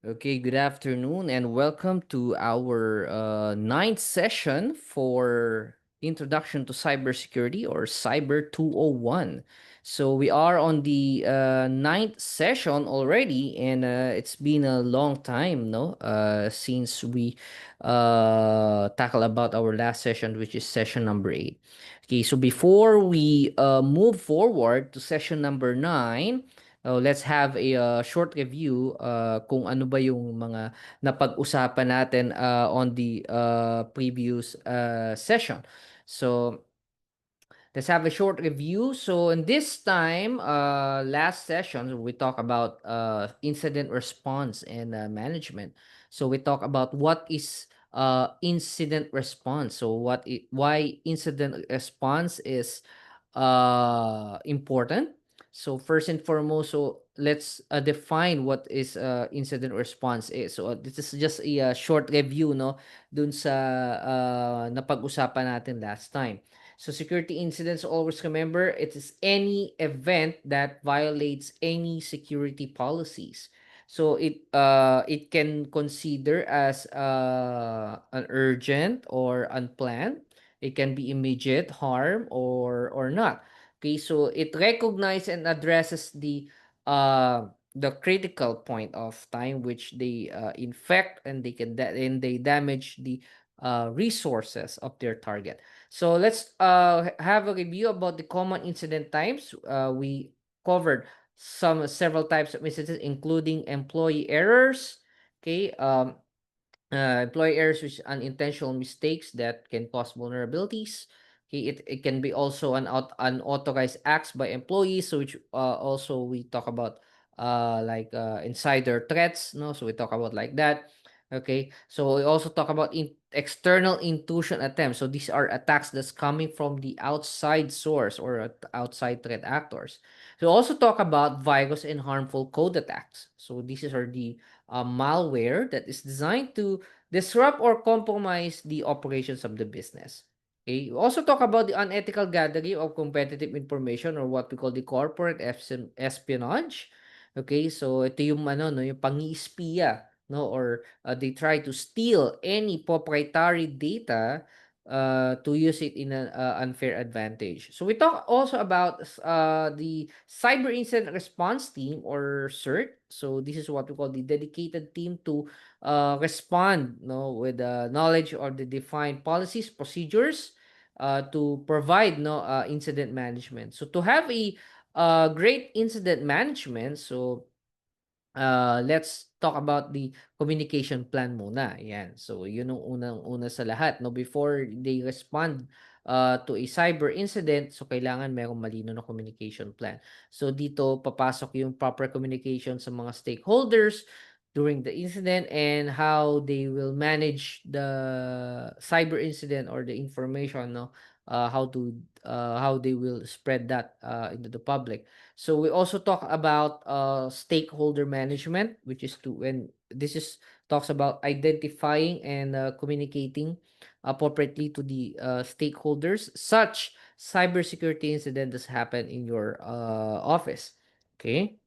Okay, good afternoon and welcome to our ninth session for Introduction to Cybersecurity or Cyber 201. So we are on the ninth session already, and it's been a long time, no, since we tackle about our last session, which is session number 8. Okay, so before we move forward to session number 9, let's have a short review kung ano ba yung mga napag-usapan natin on the previous session. So, let's have a short review. So, in this time, last session, we talk about incident response and management. So, we talk about what is incident response. So, why incident response is important. So first and foremost, so let's define what is incident response is. So this is just a short review, no, dun sa napag-usapan natin last time. So security incidents, always remember, it is any event that violates any security policies. So it can consider as an urgent or unplanned. It can be immediate harm or not. Okay, so it recognizes and addresses the critical point of time which they infect and and they damage the resources of their target. So let's have a review about the common incident types. We covered several types of incidents, including employee errors. Okay, employee errors, which unintentional mistakes that can cause vulnerabilities. Okay, it can be also unauthorized acts by employees, so which also we talk about like insider threats, no? So we talk about like that. Okay, so we also talk about external intrusion attempts. So these are attacks that's coming from the outside source or outside threat actors. So also talk about virus and harmful code attacks. So these are the malware that is designed to disrupt or compromise the operations of the business. Okay. We also talk about the unethical gathering of competitive information or what we call the corporate espionage. Okay, so ito yung ano no, yung pangi-espiya, no, or they try to steal any proprietary data to use it in an unfair advantage. So we talk also about the cyber incident response team or CERT. So this is what we call the dedicated team to respond, no, with knowledge or the defined policies, procedures to provide no incident management. So to have a great incident management, so let's talk about the communication plan muna. Yan. So, yun ang unang-una sa lahat. No? Before they respond to a cyber incident, so kailangan merong malino na communication plan. So, dito papasok yung proper communication sa mga stakeholders during the incident and how they will manage the cyber incident or the information, no? How they will spread that into the public. So we also talk about stakeholder management, which is to when this is talks about identifying and communicating appropriately to the stakeholders. Such cybersecurity incident has happened in your office. Okay.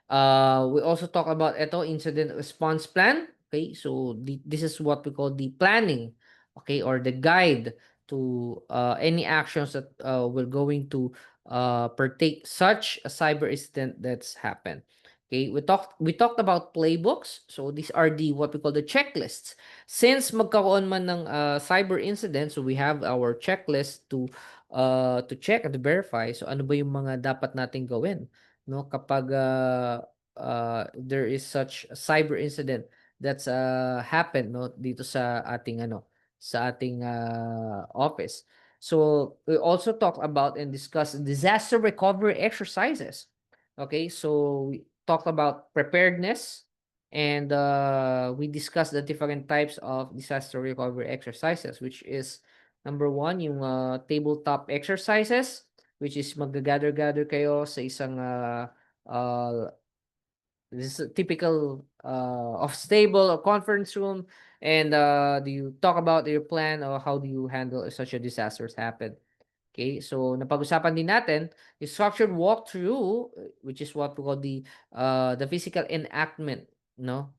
We also talk about ito, incident response plan. Okay, so this is what we call the planning, okay, or the guide to any actions that will going to partake such a cyber incident that's happened. Okay, we talked about playbooks. So these are the what we call the checklists. Since magkaroon man ng cyber incident, so we have our checklist to check and to verify. So ano ba yung mga dapat nating gawin, no, kapag there is such a cyber incident that's happened, no, dito sa ating office. So we also talk about and discuss disaster recovery exercises. Okay, so we talked about preparedness and we discussed the different types of disaster recovery exercises, which is number one, yung tabletop exercises, which is mag-gather kayo sa isang uh, this is a typical of stable or conference room, and do you talk about your plan or how do you handle if such a disasters happen. Okay, so napag-usapan din natin the structured walkthrough, which is what we call the physical enactment no?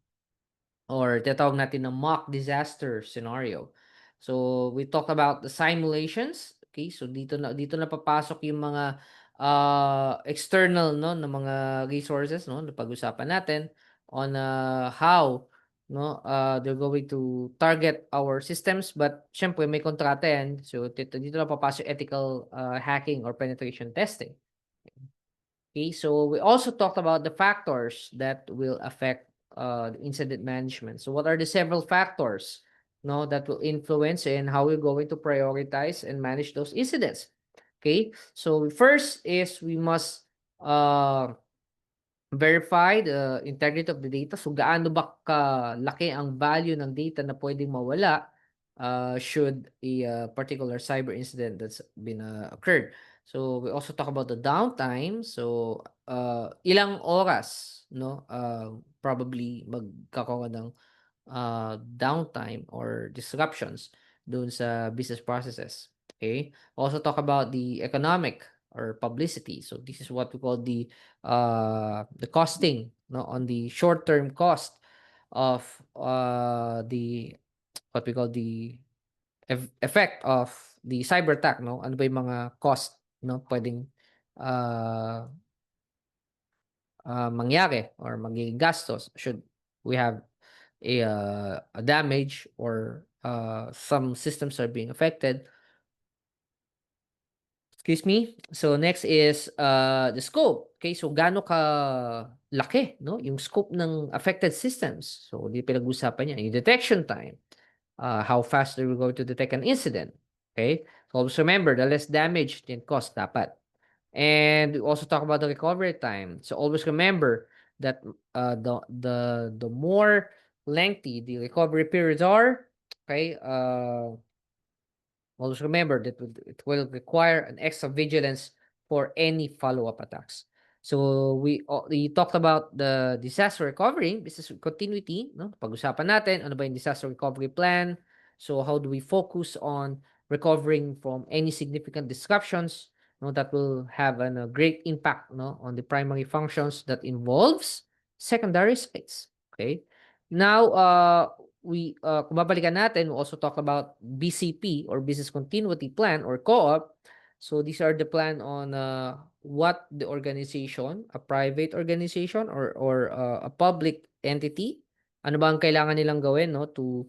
Or tinatawag natin na mock disaster scenario. So we talk about the simulations. Okay, so dito na papasok yung mga external, no, na mga resources, no, na pag-usapan natin on how, no, they're going to target our systems, but syempre may kontrata yan. So dito na papasok ethical hacking or penetration testing. Okay, so we also talked about the factors that will affect the incident management. So what are the several factors, no, that will influence and how we're going to prioritize and manage those incidents? Okay, so first is we must uh, verify the integrity of the data. So gaano ba kalaki ang value ng data na pwedeng mawala should a particular cyber incident that's been occurred. So we also talk about the downtime. So ilang oras, no, probably magkakaroon ng downtime or disruptions doon sa business processes. Okay? Also talk about the economic or publicity. So this is what we call the costing, no, on the short-term cost of the what we call the effect of the cyber attack, no? Ano ba yung mga cost, no, pwedeng uh, mangyari or magiging gastos should we have a damage or some systems are being affected. Excuse me. So next is the scope. Okay, so gaano ka laki, no, yung scope ng affected systems. So di pinag-usapan niya yung detection time. How fast are we going to detect an incident? Okay? So always remember, the less damage din cost dapat. And we also talk about the recovery time. So always remember that the more lengthy the recovery periods are, okay, always remember that it will require an extra vigilance for any follow-up attacks. So we talked about the disaster recovery, business continuity, no? Pag-usapan natin ano ba yung disaster recovery plan. So how do we focus on recovering from any significant disruptions, no, that will have a great impact, no, on the primary functions that involves secondary sites. Okay? Now kung babalikan natin, we also talk about BCP or Business Continuity Plan or co-op. So these are the plan on what the organization, a private organization or a public entity, ano ba ang kailangan nilang gawin, no, to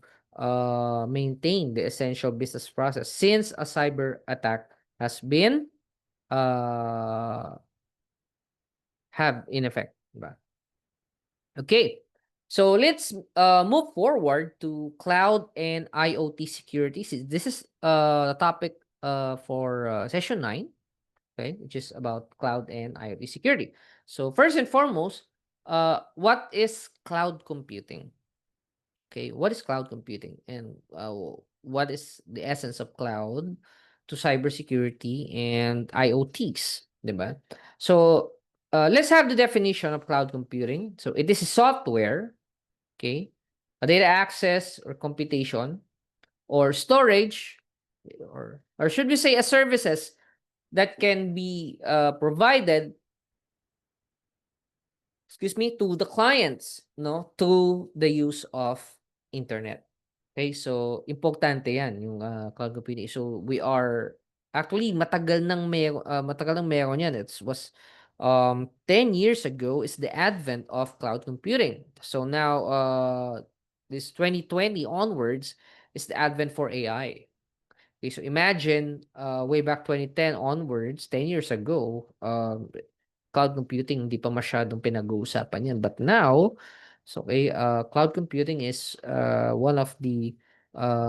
maintain the essential business process since a cyber attack has been uh, have in effect, diba? Okay. So let's move forward to cloud and IoT security. This is the topic for session 9, okay, which is about cloud and IoT security. So first and foremost, what is cloud computing? Okay, what is cloud computing and what is the essence of cloud to cybersecurity and IoTs, diba? So let's have the definition of cloud computing. So it is a software, okay, a data access or computation or storage, or should we say a services that can be provided, excuse me, to the clients, no, to the use of internet. Okay, so importante 'yan yung cloud computing. So we are actually matagal nang meron 'yan. It was 10 years ago is the advent of cloud computing. So now this 2020 onwards is the advent for AI. Okay, so imagine way back 2010 onwards, 10 years ago, cloud computing hindi pa masyadong pinag-uusapan 'yan. But now, so okay, cloud computing is one of the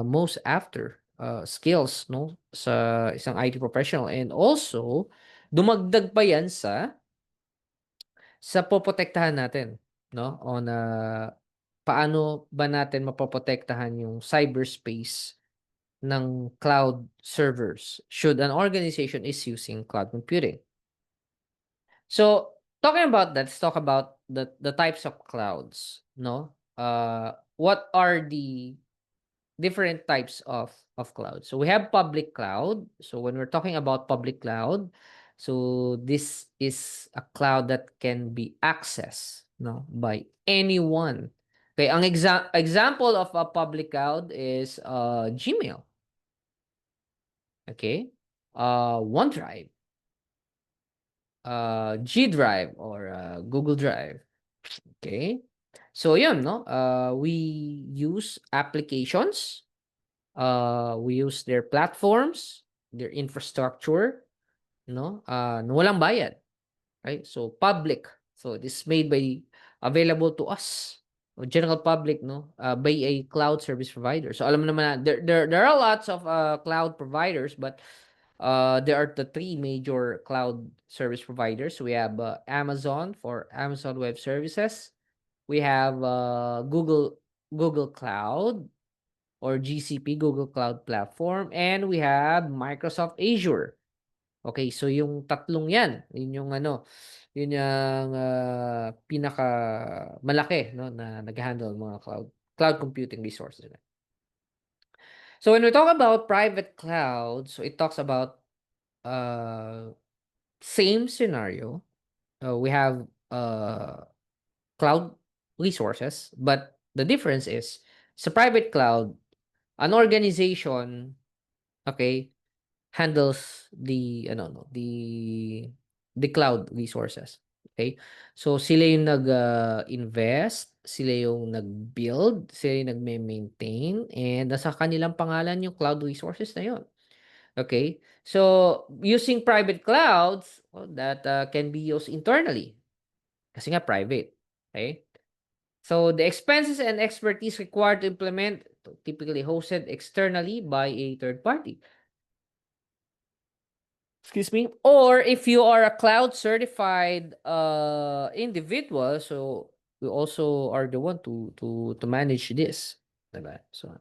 most after skills, no, sa isang IT professional, and also dumagdag pa 'yan sa poprotektahan natin, no, on paano ba natin mapoprotektahan yung cyberspace ng cloud servers should an organization is using cloud computing. So, talking about that, let's talk about the types of clouds, no? What are the different types of cloud? So we have public cloud. So when we're talking about public cloud, so this is a cloud that can be accessed, no, by anyone. Okay, ang example of a public cloud is Gmail. Okay? OneDrive, G Drive or Google Drive. Okay? So yun, no? We use applications, we use their platforms, their infrastructure, no? Na walang bayad. Right? So public. So it is made by available to us, o general public, no? By a cloud service provider. So alam mo naman na there are lots of cloud providers, but there are the three major cloud service providers. We have Amazon for Amazon Web Services. We have Google Cloud or GCP, Google Cloud Platform, and we have Microsoft Azure. Okay, so yung tatlong 'yan, yun yung ano, yun yung pinaka malaki, no, na nag-handle mga cloud computing resources. So when we talk about private cloud, so it talks about uh same scenario. We have cloud resources, but the difference is sa private cloud, an organization, okay, handles the ano no, the cloud resources. Okay? So sila yung invest, sila yung nag-build, sila yung nagme-maintain, and nasa kanilang pangalan yung cloud resources na yun. Okay? So using private clouds, well, that can be used internally kasi nga private. Okay? So the expenses and expertise required to implement typically hosted externally by a third party. Excuse me. Or if you are a cloud certified individual, so you also are the one to manage this. Diba? So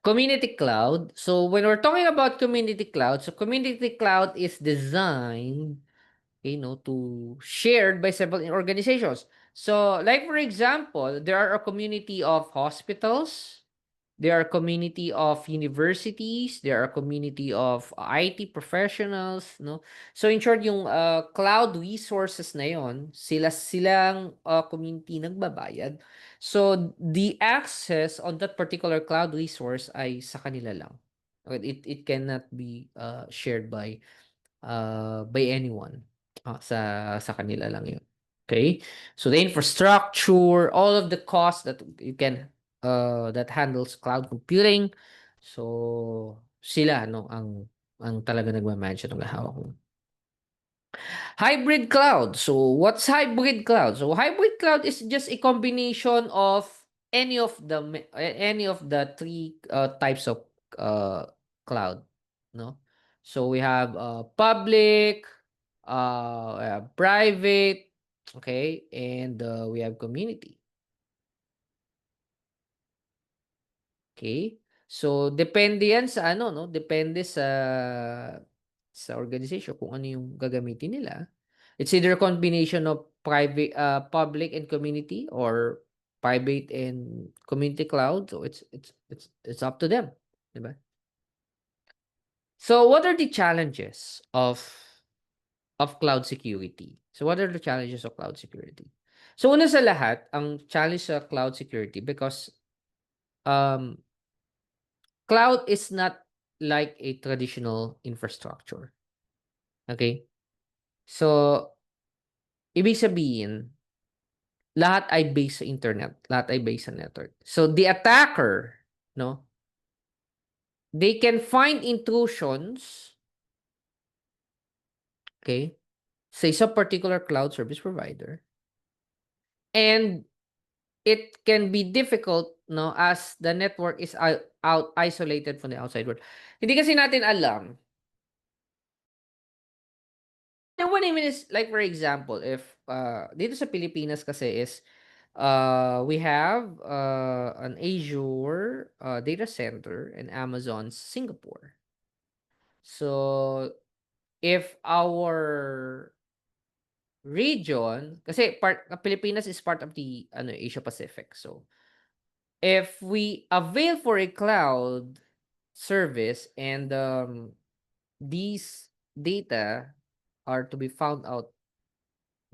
community cloud. So when we're talking about community cloud, so community cloud is designed, to shared by several organizations. So like for example, there are a community of hospitals, there are community of universities, there are community of IT professionals, no? So in short, yung cloud resources na yon, silang community nagbabayad. So the access on that particular cloud resource ay sa kanila lang. Okay, it cannot be shared by anyone. Sa kanila lang 'yun. Okay? So the infrastructure, all of the costs that you can that handles cloud computing. So sila no ang talaga nagma-manage ng hawak mo. Hybrid cloud. So what's hybrid cloud? So hybrid cloud is just a combination of any of the three types of uh cloud, no? So we have public, private, okay, and we have community. Okay? So depende 'yan sa ano 'no, depende sa organization kung ano yung gagamitin nila. It's either a combination of public and community or private and community cloud. So it's up to them, 'di ba? So what are the challenges of cloud security? So what are the challenges of cloud security? So una sa lahat, ang challenge sa cloud security because um cloud is not like a traditional infrastructure. Okay? So ibig sabihin, lahat ay based sa internet, lahat ay based sa network. So the attacker, no, they can find intrusions, okay, sa isang particular cloud service provider, and it can be difficult, no, as the network is out isolated from the outside world. Hindi kasi natin alam. And what I mean is, like for example, if dito sa Pilipinas kasi is we have an Azure data center in Amazon Singapore. So if our region, kasi Pilipinas is part of the Asia Pacific. So if we avail for a cloud service and these data are to be found out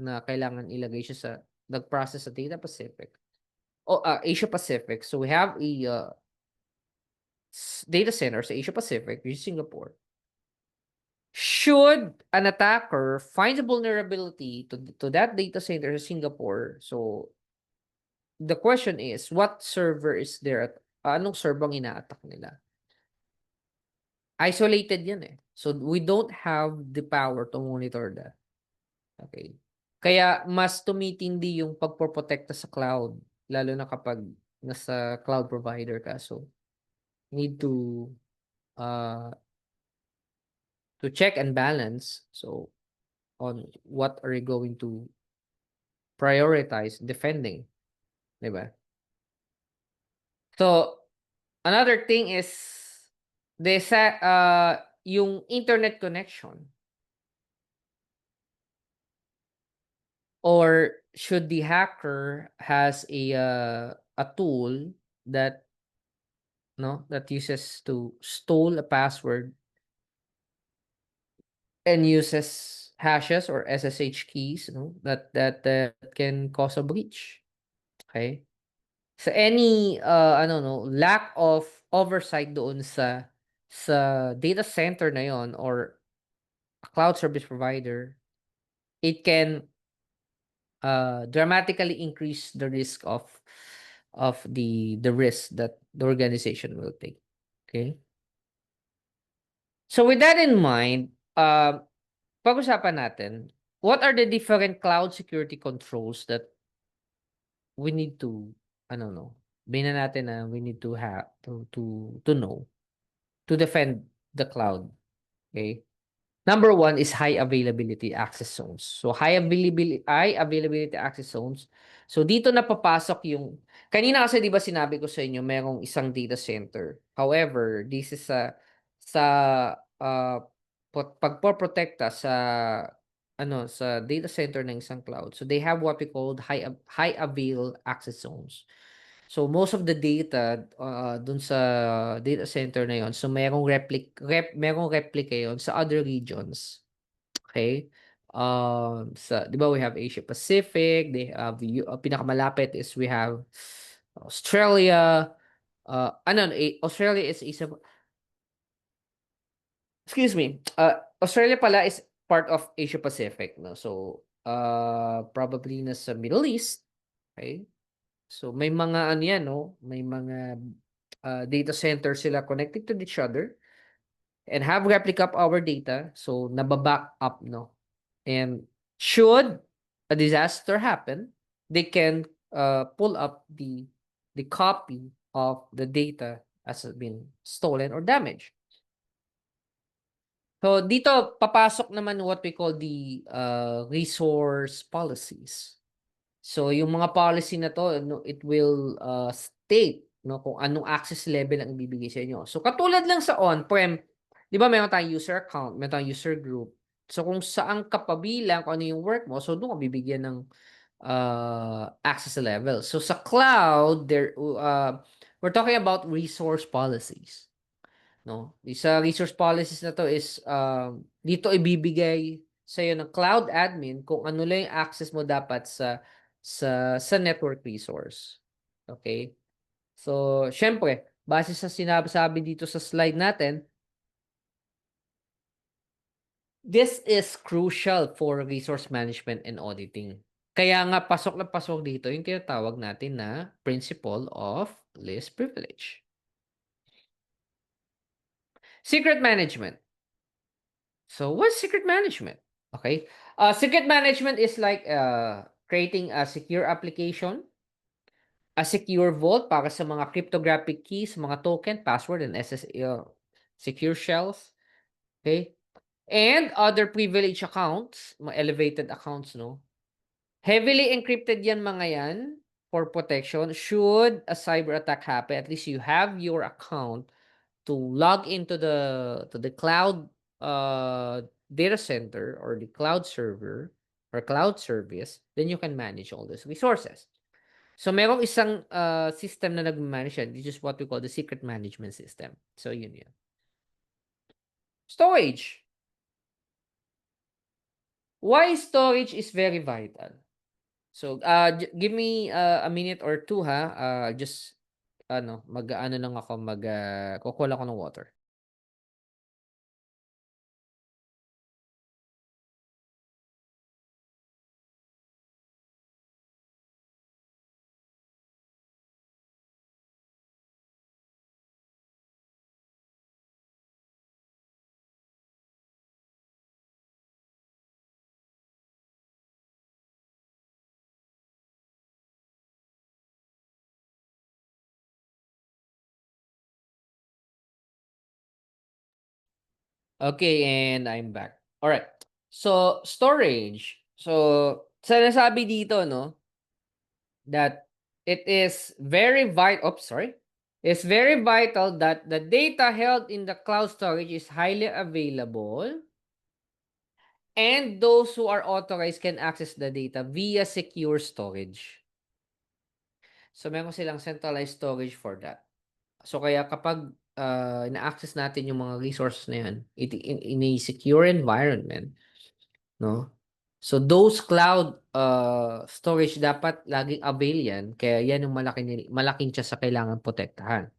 na kailangan ilagay siya sa nag-process sa Data Pacific o Asia Pacific. So we have a data center sa Asia Pacific, which is Singapore. Should an attacker find a vulnerability to that data center in Singapore, so the question is, what server is there at anong server ang ina-attack nila? Isolated yan eh. So we don't have the power to monitor that. Okay. Kaya mas tumitindi yung pagpoprotekta sa cloud, lalo na kapag nasa cloud provider ka. So need uh to check and balance. So on what are you going to prioritize defending, 'di ba? So another thing is yung internet connection, or should the hacker has a tool that that uses to stole a password and uses hashes or SSH keys, that can cause a breach. Okay? So any lack of oversight doon sa data center na yon or a cloud service provider, it can dramatically increase the risk of the risk that the organization will take. Okay? So with that in mind, pag-usapan natin, what are the different cloud security controls that we need to, bina natin na we need to have to know to defend the cloud. Okay? Number one is high availability access zones. So high availability access zones. So dito na papasok yung kanina kasi 'di ba sinabi ko sa inyo merong isang data center. However, this is sa pagpoprotekta sa data center ng isang cloud. So they have what we call high avail access zones. So most of the data dun sa data center na yon, so merong replica yon sa other regions. Okay? Sa 'di ba we have Asia Pacific, they have pinakamalapit is we have Australia. Australia is isa, excuse me. Australia pala is part of Asia Pacific, no. So probably nasa Middle East. Okay? So may mga ano yan, no? May mga data centers sila connected to each other and have replica of our data. So nababack up, no? And should a disaster happen, they can pull up the copy of the data as been stolen or damaged. So dito papasok naman what we call the resource policies. So yung mga policy na 'to, it will state, kung anong access level ang ibibigay sa inyo. So katulad lang sa on-prem, 'di ba meron tayong user account, meron tayong user group. So kung saan ka pabilang, kung ano yung work mo, so doon ka bibigyan ng access level. So sa cloud, we're talking about resource policies. No? Sa resource policies na to is dito ibibigay sa iyo ng cloud admin kung ano lang yung access mo dapat sa network resource. Okay? So, syempre, base sa sinasabi dito sa slide natin, this is crucial for resource management and auditing. Kaya nga pasok na pasok dito yung tinatawag natin na principle of least privilege. Secret management. So, what's secret management? Okay. Secret management is like creating a secure application, a secure vault para sa mga cryptographic keys, mga token, password, and secure shells. Okay. And other privileged accounts, mga elevated accounts, no? Heavily encrypted yan mga yan for protection. Should a cyber attack happen, at least you have your account to log into the cloud data center or the cloud server or cloud service, then you can manage all those resources. So merong isang system na nag-manage yan. This is what we call the secret management system. So yun yun. Storage. Why storage is very vital? So, give me, a minute or two ha, just ano, mag-aano lang ako, kukuha lang ako ng water. Okay, and I'm back. Alright. So, storage. So, sinasabi dito 'no, that it is very vital. Oops, sorry. It's very vital that the data held in the cloud storage is highly available, and those who are authorized can access the data via secure storage. So, meron silang centralized storage for that. So, kaya kapag, na-access natin yung mga resources na yan, in a secure environment, 'no? So, those cloud, storage dapat laging avail yan, kaya yan yung malaking tiyak sa kailangang protektahan.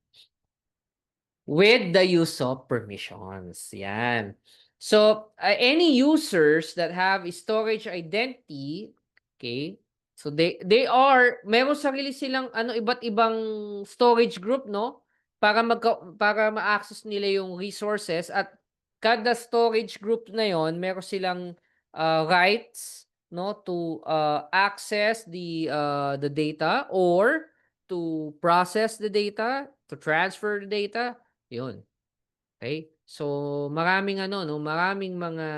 With the use of permissions, yan. So, any users that have a storage identity, okay, so meron sarili silang ano, iba't ibang storage group 'no, para ma-access nila yung resources, at kada storage group na yon meron silang, rights 'no to, access the data, or to process the data, to transfer the data. 'Yun, okey. So, maraming ano 'no, maraming mga,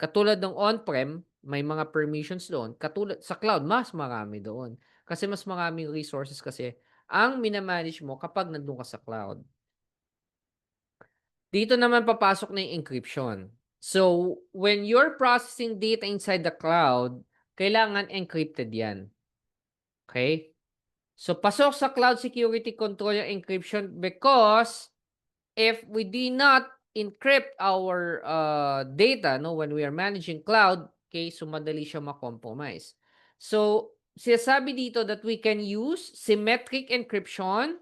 katulad ng on-prem, may mga permissions doon, katulad sa cloud mas marami doon. Kasi mas maraming resources kasi ang mina-manage mo kapag nandun ka sa cloud. Dito naman papasok na yung encryption. So, when you're processing data inside the cloud, kailangan encrypted 'yan, okey? So, pasok sa cloud security control yung encryption, because if we do not encrypt our, data 'no, when we are managing cloud, okay, so madali siya ma-compromise. So, sinasabi dito that we can use symmetric encryption,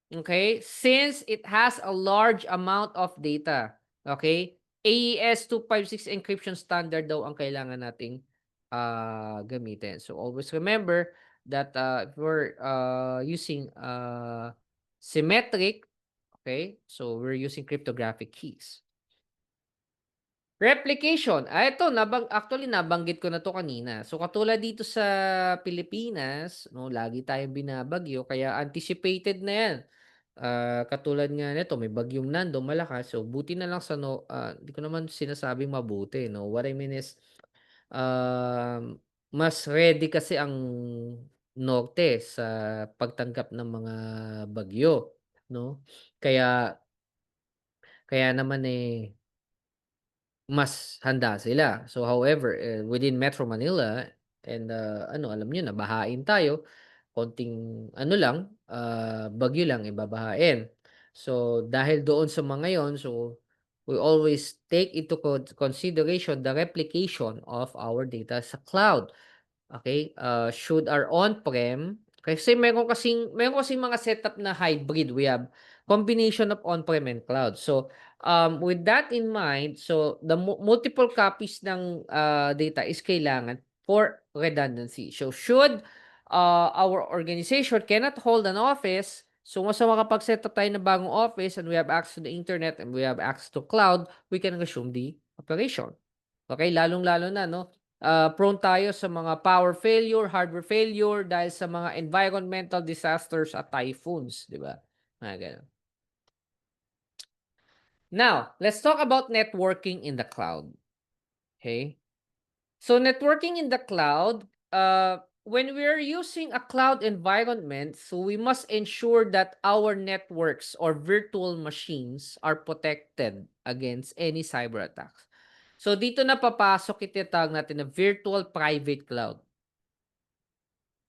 okay, since it has a large amount of data, okay? AES-256 encryption standard daw ang kailangan nating, gamitin. So, always remember that, if we're, using, symmetric. Okay, so we're using cryptographic keys. Replication, ito actually nabanggit ko na 'to kanina. So, katulad dito sa Pilipinas 'no, lagi tayong binabagyo, kaya anticipated na 'yan. Katulad nga nito, may bagyong Nando, malakas. So, buti na lang sa hindi ko naman sinasabing mabuti 'no. What I mean is, mas ready kasi ang norte sa pagtanggap ng mga bagyo 'no. Kaya kaya naman, mas handa sila. So, however, within Metro Manila, and, ano, alam niyo na bahain tayo, konting ano lang, bagyo lang, babahain. So, dahil doon sa mga yon, so we always take into consideration the replication of our data sa cloud. Okay, should our on-prem, kasi meron kasing mga setup na hybrid. We have combination of on-prem and cloud. So, with that in mind, so the multiple copies ng, data is kailangan for redundancy. So, should, our organization cannot hold an office, so once na makapag-setup tayo ng bagong office and we have access to the internet and we have access to cloud, we can resume the operation. Okay, lalong-lalo na 'no, prone tayo sa mga power failure, hardware failure dahil sa mga environmental disasters at typhoons, 'di ba? Mga gano'n. Now, let's talk about networking in the cloud, okay? So, networking in the cloud, when we're using a cloud environment, so we must ensure that our networks or virtual machines are protected against any cyber attacks. So, dito na papasok itinatawag natin na virtual private cloud,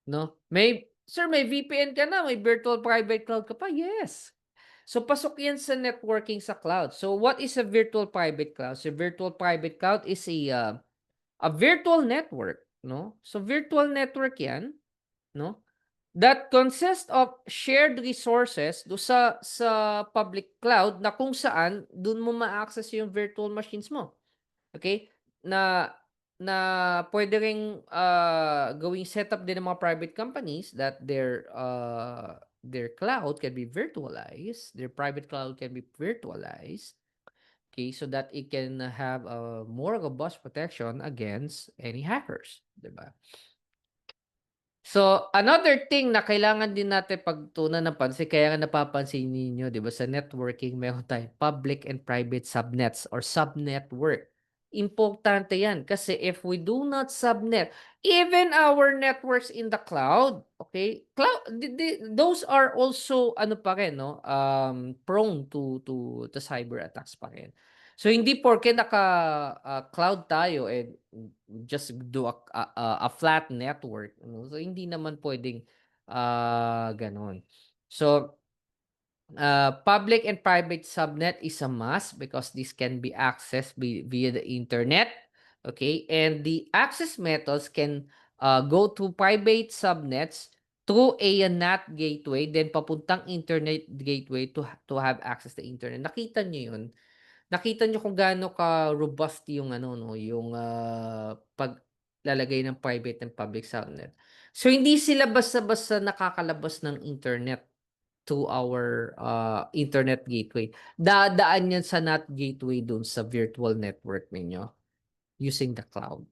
'no? May "Sir, may VPN ka na, may virtual private cloud ka pa." Yes. So, pasok yan sa networking sa cloud. So, what is a virtual private cloud? So, virtual private cloud is a virtual network, no? So, virtual network yan, no? That consists of shared resources do sa public cloud na kung saan dun mo ma-access yung virtual machines mo. Okay? Na na pwede ring gawing setup din ng mga private companies that their cloud can be virtualized, their private cloud can be virtualized, okay, so that it can have a more robust protection against any hackers, 'di ba? So, another thing na kailangan din natin pagtuunan ng pansin, kaya nga napapansin ninyo, 'di ba, sa networking meron tayong public and private subnets or subnetwork. Importante 'yan kasi if we do not subnet, even our networks in the cloud, okay? Those are also ano pa rin, no, prone to cyber attacks pa rin. So, hindi porke cloud tayo and just do a flat network, no? So, hindi naman puwedeng, gano'n. So, public and private subnet is a must because this can be accessed via the internet, okay? And the access methods can, go to private subnets through a NAT gateway, then papuntang internet gateway to have access to internet. Nakita niyo kung gaano ka-robust yung ano 'no, yung, paglalagay ng private and public subnet. So, hindi sila basta-basta nakakalabas ng internet to our, internet gateway. Dadaan yan sa NAT gateway dun sa virtual network ninyo using the cloud.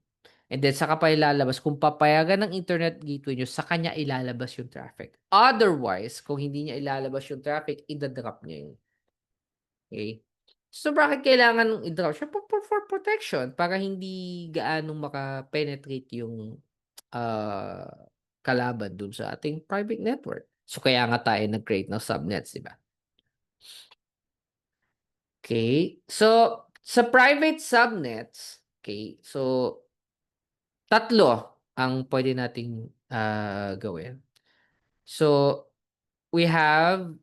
And then saka pa ilalabas kung papayagan ng internet gateway niyo, sa kanya ilalabas yung traffic. Otherwise, kung hindi niya ilalabas yung traffic, ida-drop niya yun. Okay. So, bakit kailangan i-drop? Siyempre for protection para hindi gaanong maka-penetrate yung, ah, kalaban dun sa ating private network. So, kaya nga tayo nag-create ng subnets, 'di ba? Okay. So, sa private subnets, okay, so tatlo ang pwede nating, gawin. So, we have,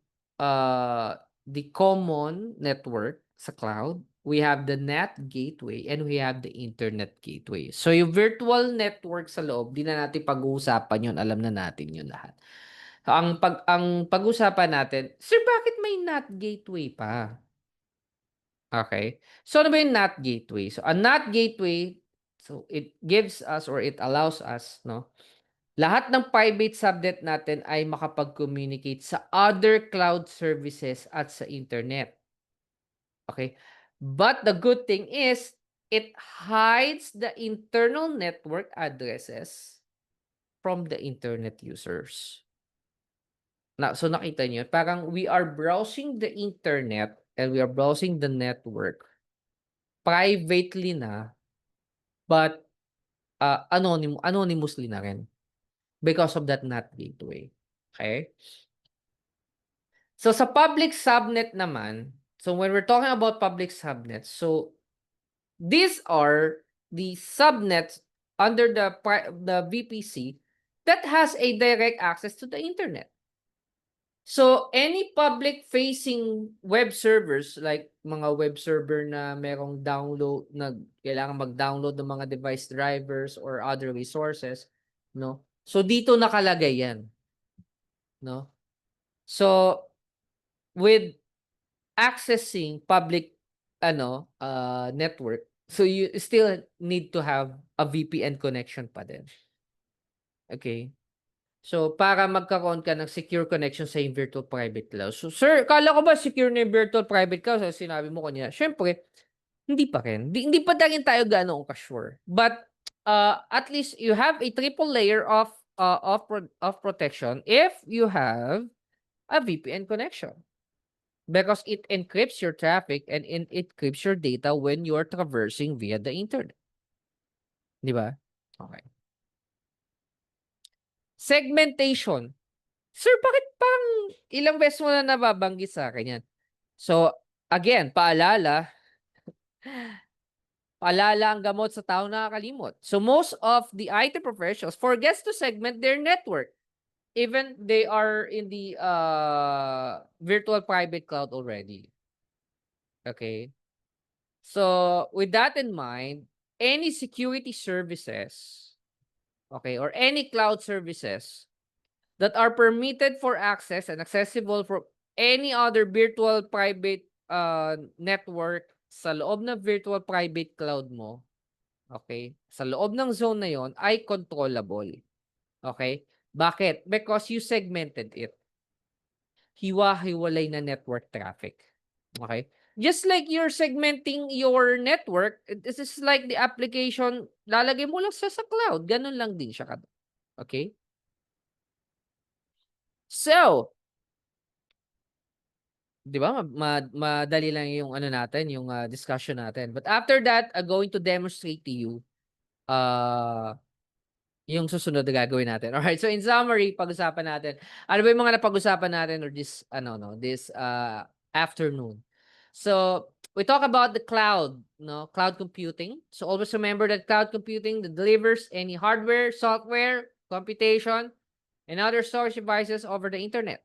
the common network sa cloud, we have the NAT gateway, and we have the internet gateway. So, yung virtual network sa loob, 'di na natin pag-uusapan 'yun, alam na natin 'yun lahat. Ang pag-usapan natin, "Sir, bakit may NAT gateway pa?" Okay. So, ano ba yung NAT gateway? So, a NAT gateway, so it gives us or it allows us, no, lahat ng private subnet natin ay makapag-communicate sa other cloud services at sa internet. Okay? But the good thing is, it hides the internal network addresses from the internet users. So nakita niyo, parang we are browsing the internet and we are browsing the network privately na, but anonymously na rin because of that NAT gateway. Okay? So sa public subnet naman, so when we're talking about public subnets, so these are the subnets under the VPC that has a direct access to the internet. So any public facing web servers like mga web server na merong download na kailangan mag-download ng mga device drivers or other resources, no? So dito nakalagay 'yan, no? So with accessing public network, so you still need to have a VPN connection pa din. Okay? So, para magkaroon ka ng secure connection sa iyong virtual private cloud. So, "Sir, akala ko ba secure na yung virtual private cloud?" Sa sinabi mo kanina. Siyempre, hindi pa rin. Hindi pa rin tayo gaano ka-sure. But, at least you have a triple layer of protection if you have a VPN connection. Because it encrypts your traffic and it encrypts your data when you are traversing via the internet. 'Di ba? Okay. Segmentation. Sir, bakit parang ilang beses mo na nababanggit sa'kin 'yan? So, again, paalala ang gamot sa taong nakakalimot. So, most of the IT professionals forgets to segment their network. even they are in the virtual private cloud already. Okay. So with that in mind, any security services, okay, or any cloud services that are permitted for access and accessible for any other virtual private network sa loob ng virtual private cloud mo, okay, sa loob ng zone na yon ay controllable. Okay? Bakit? Because you segmented it. Hiwa-hiwalay na network traffic. Okay? Just like you're segmenting your network, this is like the application, lalagay mo lang sa cloud. Ganun lang din siya. Okay? So, di ba, madali lang yung ano natin, yung discussion natin. But after that, I'm going to demonstrate to you uh, yung susunod na gagawin natin. Alright, so in summary, pag-usapan natin, ano ba yung mga napag-usapan natin or this, this afternoon. So, we talk about the cloud, no? Cloud computing. So, always remember that cloud computing that delivers any hardware, software, computation, and other storage devices over the internet.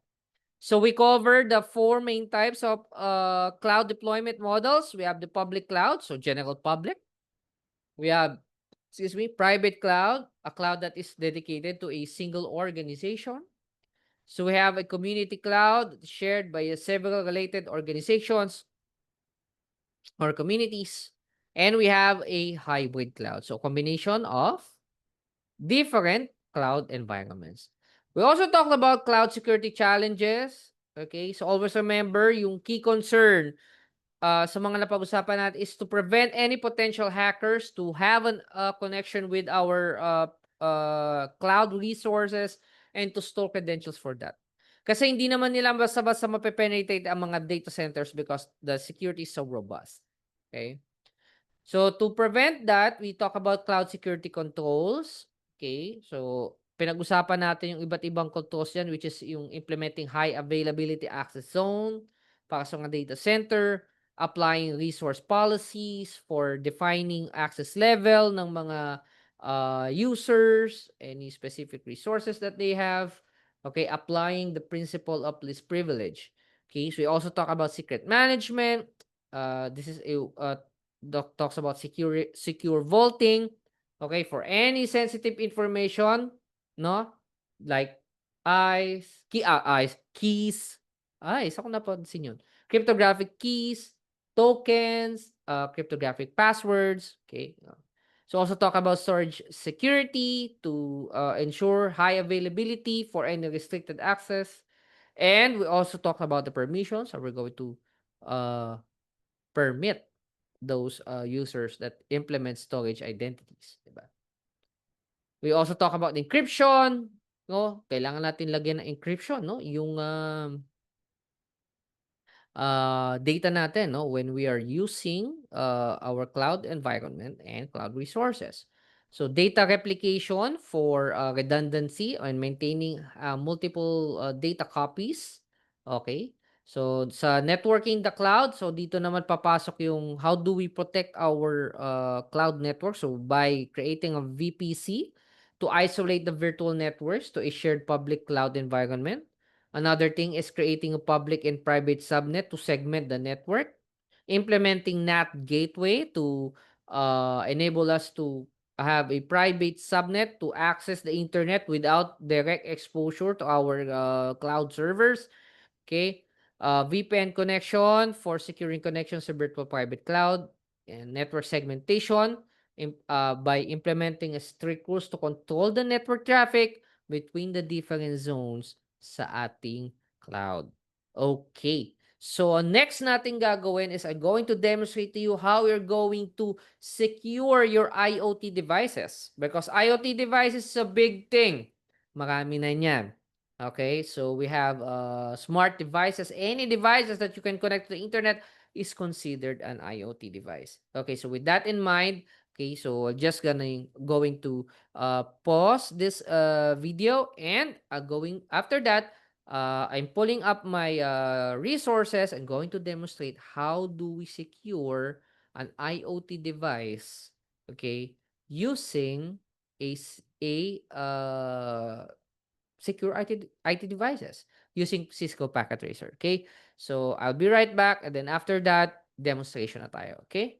So, we covered the four main types of cloud deployment models. We have the public cloud, so general public. We have, private cloud, a cloud that is dedicated to a single organization. So we have a community cloud shared by several related organizations or communities. And we have a hybrid cloud. So combination of different cloud environments. We also talked about cloud security challenges. Okay, so always remember yung key concern sa mga napag-usapan natin is to prevent any potential hackers to have an connection with our cloud resources and to store credentials for that. Kasi hindi naman nila basta-basta mapepenetrate ang mga data centers because the security is so robust. Okay? So, to prevent that, we talk about cloud security controls. Okay? So, pinag-usapan natin yung iba't ibang controls yan, which is yung implementing high availability access zone para sa mga data center, applying resource policies for defining access level ng mga users, any specific resources that they have. Okay? Applying the principle of least privilege. Okay? So, we also talk about secret management. This is a Doc talks about secure vaulting, okay, for any sensitive information, no? Like keys. Isa ko napansin yun. Cryptographic keys, tokens, cryptographic passwords, okay. So also talk about storage security to ensure high availability for any restricted access. And we also talk about the permissions. So we're going to permit those users that implement storage identities, diba? We also talk about encryption, no? Kailangan natin lagyan ng encryption, no? Yung data natin, no, when we are using our cloud environment and cloud resources. So data replication for redundancy and maintaining multiple data copies. Okay. So sa networking the cloud, so dito naman papasok yung how do we protect our cloud network. So by creating a VPC to isolate the virtual networks to a shared public cloud environment. Another thing is creating a public and private subnet to segment the network, implementing NAT gateway to enable us to have a private subnet to access the internet without direct exposure to our cloud servers. Okay. VPN connection for securing connections to virtual private cloud and network segmentation by implementing a strict rules to control the network traffic between the different zones sa ating cloud. Okay. So, next natin gagawin is I'm going to demonstrate to you how you're going to secure your IoT devices. Because IoT devices is a big thing. Marami na niyan. Okay, so we have smart devices. Any devices that you can connect to the internet is considered an IoT device. Okay, so with that in mind, okay, so just going to pause this video and going after that, I'm pulling up my resources and going to demonstrate how do we secure an IoT device, okay, using a secure IT devices using Cisco Packet Tracer. Okay? So I'll be right back, and then after that, demonstration na tayo. Okay?